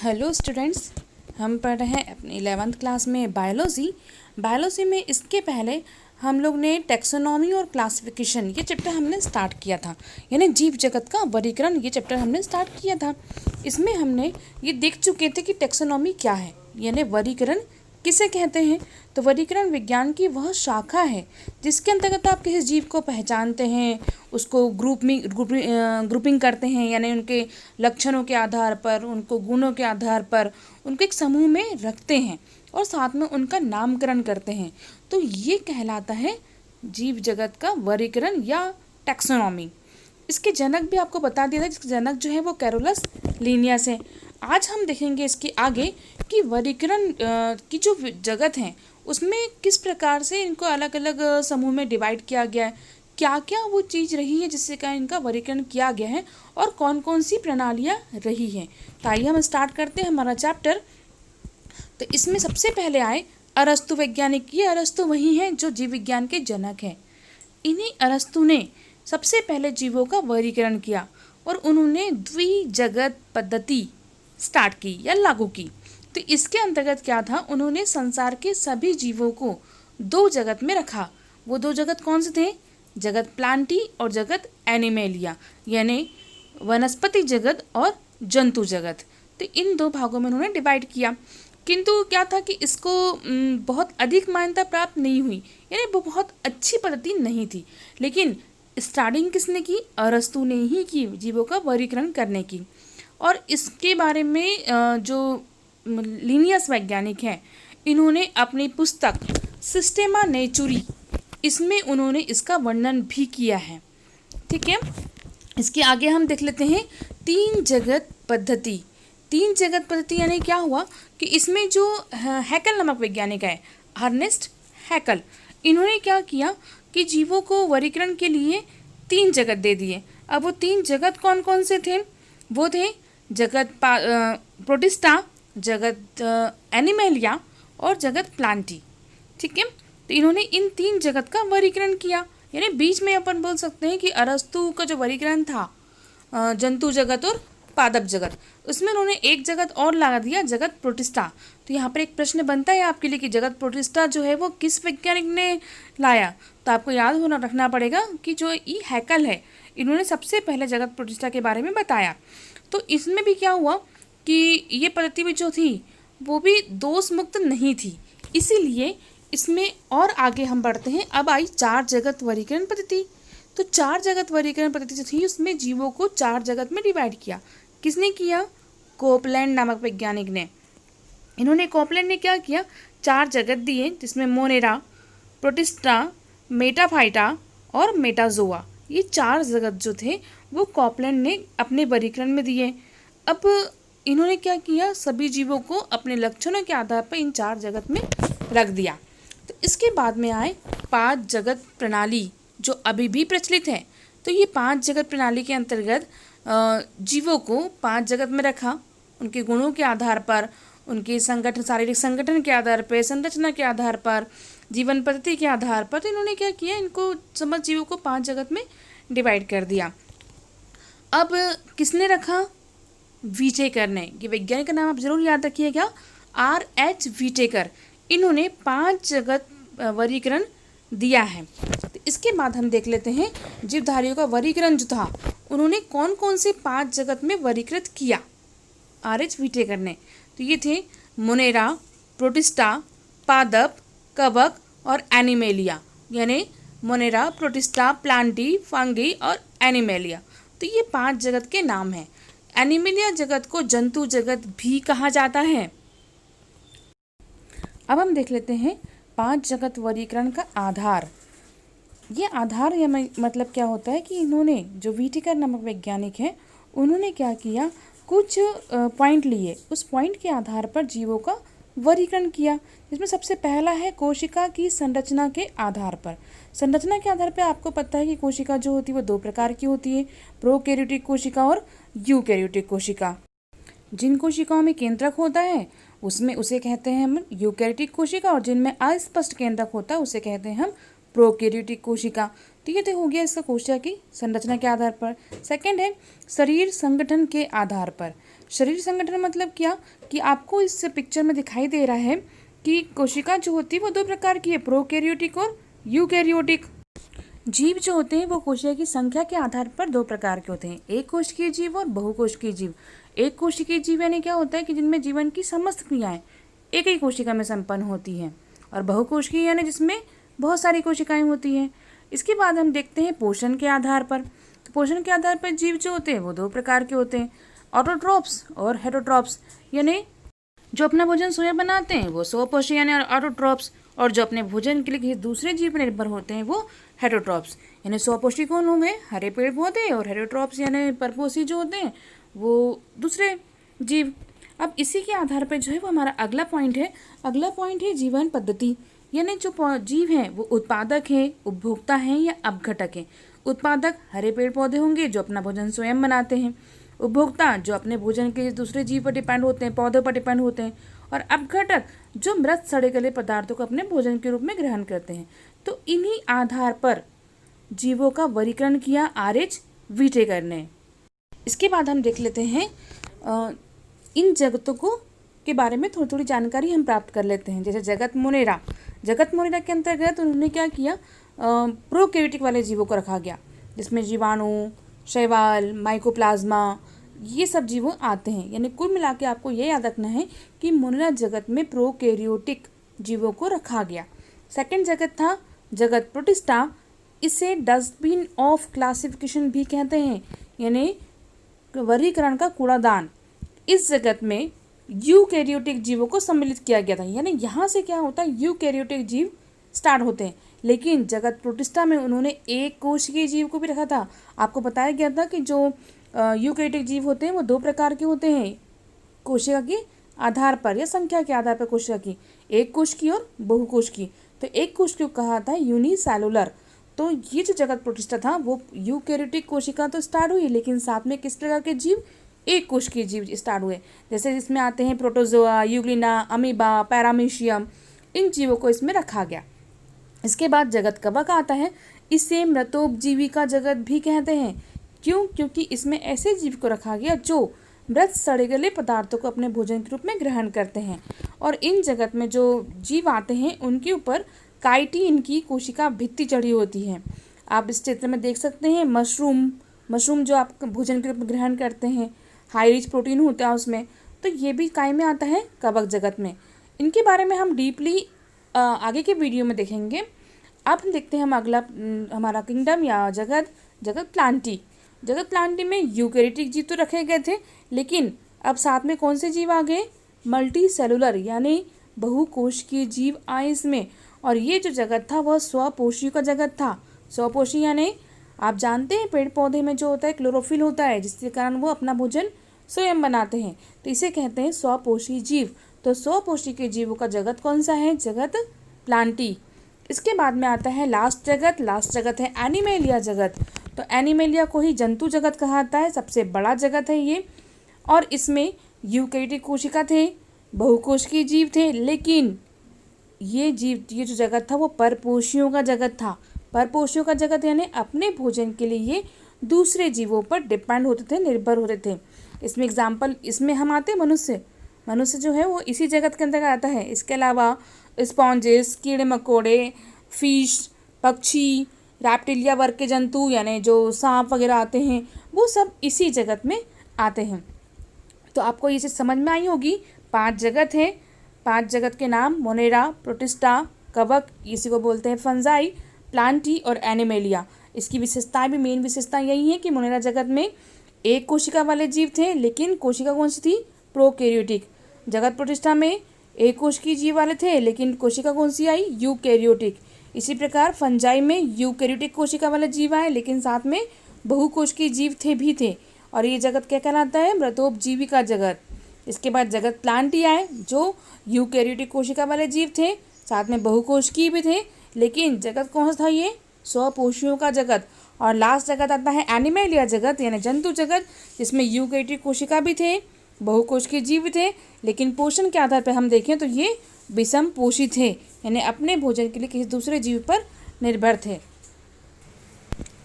Hello students, हम पढ़ रहे हैं अपनी 11th क्लास में बायोलॉजी में इसके पहले हम लोग ने टेक्सोनॉमी और क्लासिफिकेशन ये चैप्टर हमने स्टार्ट किया था। यानी जीव जगत का वर्गीकरण ये चैप्टर हमने स्टार्ट किया था। इसमें हमने ये देख चुके थे कि टेक्सोनॉमी क्या है, यानी वर्गीकरण किसे कहते हैं। तो वर्गीकरण विज्ञान की वह शाखा है जिसके अंतर्गत आप किसी जीव को पहचानते हैं, उसको ग्रुपिंग करते हैं, यानी उनके लक्षणों के आधार पर, उनको गुणों के आधार पर उनको एक समूह में रखते हैं और साथ में उनका नामकरण करते हैं। तो ये कहलाता है जीव जगत का वर्गीकरण या टैक्सोनॉमी। इसके जनक भी आपको बता दिया था, जिसके जनक जो है वो कैरोलस लिनियस है। आज हम देखेंगे इसके आगे कि वर्गीकरण की जो जगत है उसमें किस प्रकार से इनको अलग अलग समूह में डिवाइड किया गया है, क्या क्या वो चीज़ रही है जिससे का इनका वर्गीकरण किया गया है और कौन कौन सी प्रणालियाँ रही हैं। तो आइए हम स्टार्ट करते हैं हमारा चैप्टर। तो इसमें सबसे पहले आए अरस्तु वैज्ञानिक। ये अरस्तु वही हैं जो जीव विज्ञान के जनक हैं। इन्हीं अरस्तु ने सबसे पहले जीवों का वर्गीकरण किया और उन्होंने द्विजगत पद्धति स्टार्ट की या लागू की। तो इसके अंतर्गत क्या था, उन्होंने संसार के सभी जीवों को दो जगत में रखा। वो दो जगत कौन से थे? जगत प्लांटी और जगत एनिमेलिया, यानी वनस्पति जगत और जंतु जगत। तो इन दो भागों में उन्होंने डिवाइड किया। किंतु क्या था कि इसको बहुत अधिक मान्यता प्राप्त नहीं हुई, यानी वो बहुत अच्छी पद्धति नहीं थी। लेकिन स्टार्टिंग किसने की? अरस्तु ने ही की जीवों का वर्गीकरण करने की। और इसके बारे में जो लिनियस वैज्ञानिक हैं, इन्होंने अपनी पुस्तक सिस्टेमा नेचुरी इसमें उन्होंने इसका वर्णन भी किया है। ठीक है, इसके आगे हम देख लेते हैं तीन जगत पद्धति। तीन जगत पद्धति यानी क्या हुआ कि इसमें जो हैकल नामक वैज्ञानिक है, अर्नेस्ट हैकल, इन्होंने क्या किया कि जीवों को वर्गीकरण के लिए तीन जगत दे दिए। अब वो तीन जगत कौन कौन से थे? वो थे जगत प्रोटिस्टा, जगत एनिमेलिया और जगत प्लांटी। ठीक है, तो इन्होंने इन तीन जगत का वर्गीकरण किया। यानी बीच में अपन बोल सकते हैं कि अरस्तु का जो वर्गीकरण था जंतु जगत और पादप जगत, उसमें उन्होंने एक जगत और लगा दिया, जगत प्रोटिस्टा। तो यहाँ पर एक प्रश्न बनता है आपके लिए कि जगत प्रोटिस्टा जो है वो किस वैज्ञानिक ने लाया? तो आपको याद होना रखना पड़ेगा कि जो ई हैकल है, इन्होंने सबसे पहले जगत प्रोटिस्टा के बारे में बताया। तो इसमें भी क्या हुआ कि ये पद्धति भी जो थी वो भी दोष मुक्त नहीं थी, इसीलिए इसमें और आगे हम बढ़ते हैं। अब आई चार जगत वर्गीकरण पद्धति। तो चार जगत वर्गीकरण पद्धति जो थी उसमें जीवों को चार जगत में डिवाइड किया। किसने किया? कोपलैंड नामक वैज्ञानिक ने। इन्होंने कोपलैंड ने क्या किया, चार जगत दिए जिसमें मोनेरा, प्रोटिस्टा, मेटाफाइटा और मेटाजोआ, ये चार जगत जो थे वो कोपलैंड ने अपने वर्गीकरण में दिए। अब इन्होंने क्या किया, सभी जीवों को अपने लक्षणों के आधार पर इन चार जगत में रख दिया। तो इसके बाद में आए पांच जगत प्रणाली जो अभी भी प्रचलित है। तो ये पांच जगत प्रणाली के अंतर्गत जीवों को पांच जगत में रखा, उनके गुणों के आधार पर, उनके संगठन, शारीरिक संगठन के आधार पर, संरचना के आधार पर, जीवन पद्धति के आधार पर। तो इन्होंने क्या किया, इनको समस्त जीवों को पांच जगत में डिवाइड कर दिया। अब किसने रखा? व्हीटेकर ने। ये वैज्ञानिक का नाम आप जरूर याद रखिएगा, R.H. व्हीटेकर। इन्होंने पांच जगत वर्गीकरण दिया है। तो इसके बाद हम देख लेते हैं जीवधारियों का वर्गीकरण जो था उन्होंने कौन कौन से पांच जगत में वर्गीकृत किया R.H. व्हीटेकर ने। तो ये थे मोनेरा, प्रोटिस्टा, पादप, कवक और एनिमेलिया, यानी मोनेरा, प्रोटिस्टा, प्लांटी, फंगी और एनिमेलिया। तो ये पांच जगत के नाम हैं। एनिमेलिया जगत को जंतु जगत भी कहा जाता है। अब हम देख लेते हैं पांच जगत वर्गीकरण का आधार। ये आधार या मतलब क्या होता है कि इन्होंने जो व्हीटेकर नामक वैज्ञानिक हैं उन्होंने क्या किया, कुछ पॉइंट लिए, उस पॉइंट के आधार पर जीवों का वर्गीकरण किया। जिसमें सबसे पहला है कोशिका की संरचना के आधार पर। संरचना के आधार पर आपको पता है कि कोशिका जो होती है वो दो प्रकार की होती है, प्रोकैरियोटिक कोशिका और यूकैरियोटिक कोशिका। जिन कोशिकाओं में केंद्रक होता है उसमें उसे कहते हैं हम यूकैरियोटिक कोशिका, और जिनमें अस्पष्ट केंद्रक होता है उसे कहते हैं हम प्रोकैरियोटिक कोशिका। तो ये तो हो गया इसका कोशिका की संरचना के आधार पर। सेकंड है शरीर संगठन के आधार पर। शरीर संगठन मतलब क्या कि आपको इस पिक्चर में दिखाई दे रहा है कि कोशिका जो होती है वो दो प्रकार की है, प्रोकैरियोटिक और यूकैरियोटिक। जीव जो होते हैं वो कोशिका की संख्या के आधार पर दो प्रकार के होते हैं, एक कोशिकीय जीव और बहुकोशिकीय जीव। एक कोशिकीय जीव यानी क्या होता है कि जिनमें जीवन की समस्त क्रियाएं एक ही कोशिका में संपन्न होती हैं, और बहुकोशिकीय यानी जिसमें बहुत सारी कोशिकाएं होती हैं। इसके बाद हम देखते हैं पोषण के आधार पर। तो पोषण के आधार पर जीव जो होते हैं वो दो प्रकार के होते हैं, ऑटोट्रॉप्स और हेटरोट्रॉप्स। यानी जो अपना भोजन स्वयं बनाते हैं वो स्वपोषी यानी ऑटोट्रॉप्स, और जो अपने भोजन के लिए किसी दूसरे जीव पर निर्भर होते हैं वो हेटरोट्रॉप्स। यानी स्वपोषी कौन हो गए, हरे पेड़ पौधे, और हेटरोट्रॉप्स यानी परपोषी जो होते हैं वो दूसरे जीव। अब इसी के आधार पर जो है वो हमारा अगला पॉइंट है। अगला पॉइंट है जीवन पद्धति। यानी जो जीव हैं वो उत्पादक हैं, उपभोक्ता हैं या अपघटक हैं। उत्पादक हरे पेड़ पौधे होंगे जो अपना भोजन स्वयं बनाते हैं, उपभोक्ता जो अपने भोजन के दूसरे जीव पर डिपेंड होते हैं, पौधों पर डिपेंड होते हैं, और अपघटक जो मृत सड़े गले पदार्थों को अपने भोजन के रूप में ग्रहण करते हैं। तो इन्हीं आधार पर जीवों का वर्गीकरण किया आर.एच. व्हिटेकर ने। इसके बाद हम देख लेते हैं इन जगतों को के बारे में थोड़ी थोड़ी जानकारी हम प्राप्त कर लेते हैं। जैसे जगत मोनेरा, जगत मोनेरा के अंतर्गत उन्होंने क्या किया, प्रोकैरियोटिक वाले जीवों को रखा गया, जिसमें जीवाणु, शैवाल, माइकोप्लाज्मा ये सब जीवों आते हैं। यानी कुल मिला के आपको ये याद रखना है कि मोनेरा जगत में प्रोकैरियोटिक जीवों को रखा गया। सेकंड जगत था जगत प्रोटिस्टा। इसे डस्टबिन ऑफ क्लासिफिकेशन भी कहते हैं, यानी वर्गीकरण का कूड़ादान। इस जगत में यूकैरियोटिक जीवों को सम्मिलित किया गया था। यानी यहाँ से क्या होता है, यूकैरियोटिक जीव स्टार्ट होते हैं। लेकिन जगत प्रोटिस्टा में उन्होंने एक कोशिकीय जीव को भी रखा था। आपको बताया गया था कि जो यूकैरियोटिक जीव होते हैं वो दो प्रकार के होते हैं, कोशिका के आधार पर या संख्या के आधार पर कोशिका की, एक कोशिकीय और बहुकोशिकीय। तो एक कोशिकीय को कहा था यूनिसेलुलर। तो ये जो जगत प्रोटिस्टा था वो यूकैरियोटिक कोशिका तो स्टार्ट हुई, लेकिन साथ में किस प्रकार के जीव, एक कोशिकीय जीव स्टार्ट हुए। जैसे इसमें आते हैं प्रोटोजोआ, यूग्लिना, अमीबा, पैरामीशियम, इन जीवों को इसमें रखा गया। इसके बाद जगत कवक आता है। इसे मृतोपजीविका जगत भी कहते हैं। क्यों? क्योंकि इसमें ऐसे जीव को रखा गया जो मृत सड़े गले पदार्थों को अपने भोजन के रूप में ग्रहण करते हैं। और इन जगत में जो जीव आते हैं उनके ऊपर काइटिन की कोशिका भित्ति चढ़ी होती है। आप इस चित्र में देख सकते हैं मशरूम जो आप भोजन के रूप में ग्रहण करते हैं, हाई रिच प्रोटीन होता है उसमें, तो ये भी काय में आता है, कवक जगत में। इनके बारे में हम डीपली आगे के वीडियो में देखेंगे। अब हम देखते हैं हम अगला हमारा किंगडम या जगत प्लांटी। जगत प्लांटी में यूकैरियोटिक जीव तो रखे गए थे, लेकिन अब साथ में कौन से जीव आ गए, मल्टी सेलुलर यानी बहुकोशिकीय जीव आए इसमें। और ये जो जगत था वह स्वपोषी का जगत था। स्वपोषी यानी आप जानते हैं पेड़ पौधे में जो होता है क्लोरोफिल होता है, जिसके कारण वो अपना भोजन स्वयं बनाते हैं, तो इसे कहते हैं स्वपोषी जीव। तो स्वपोषी के जीवों का जगत कौन सा है, जगत प्लांटी। इसके बाद में आता है लास्ट जगत है एनिमेलिया जगत। तो एनिमेलिया को ही जंतु जगत कहा जाता है, सबसे बड़ा जगत है ये। और इसमें यूकैरियोटिक कोशिका थे, बहुकोशिकीय जीव थे, लेकिन ये जो जगत था वो परपोषियों का जगत था। परपोषियों का जगत यानी अपने भोजन के लिए ये दूसरे जीवों पर डिपेंड होते थे, निर्भर होते थे। इसमें एग्जाम्पल इसमें हम आते हैं मनुष्य जो है वो इसी जगत के अंदर आता है। इसके अलावा स्पॉन्जेस, कीड़े मकोड़े, फिश, पक्षी, रैप्टिलिया वर्ग के जंतु यानी जो सांप वगैरह आते हैं, वो सब इसी जगत में आते हैं। तो आपको ये चीज़ समझ में आई होगी। 5 जगत है, 5 जगत के नाम मोनेरा, प्रोटिस्टा, कवक, इसी को बोलते हैं फंजाई, प्लांटी और एनिमेलिया। इसकी विशेषताएं भी, मेन विशेषता यही है कि मोनेरा जगत में एक कोशिका वाले जीव थे, लेकिन कोशिका कौन सी थी, प्रोकैरियोटिक। जगत प्रोटिस्टा में एक कोशिकीय जीव वाले थे, लेकिन कोशिका कौन सी आई, यूकैरियोटिक। इसी प्रकार फंजाई में यूकैरियोटिक कोशिका वाले जीव आए, लेकिन साथ में बहुकोशिकीय जीव थे। और ये जगत क्या कहलाता है, मृतोपजीविका जगत। इसके बाद जगत प्लांटी आए, जो यूकैरियोटिक कोशिका वाले जीव थे, साथ में बहुकोशिकीय भी थे, लेकिन जगत कौन सा था, ये स्वपोषियों का जगत। और लास्ट जगत आता है एनिमेलिया जगत यानी जंतु जगत, जिसमें यूकैरियोटिक कोशिका भी थे, बहुकोशिकीय जीव भी थे, लेकिन पोषण के आधार पर हम देखें तो ये विषम पोषी थे, यानी अपने भोजन के लिए किसी दूसरे जीव पर निर्भर थे।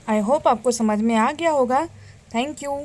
आई होप आपको समझ में आ गया होगा। Thank you.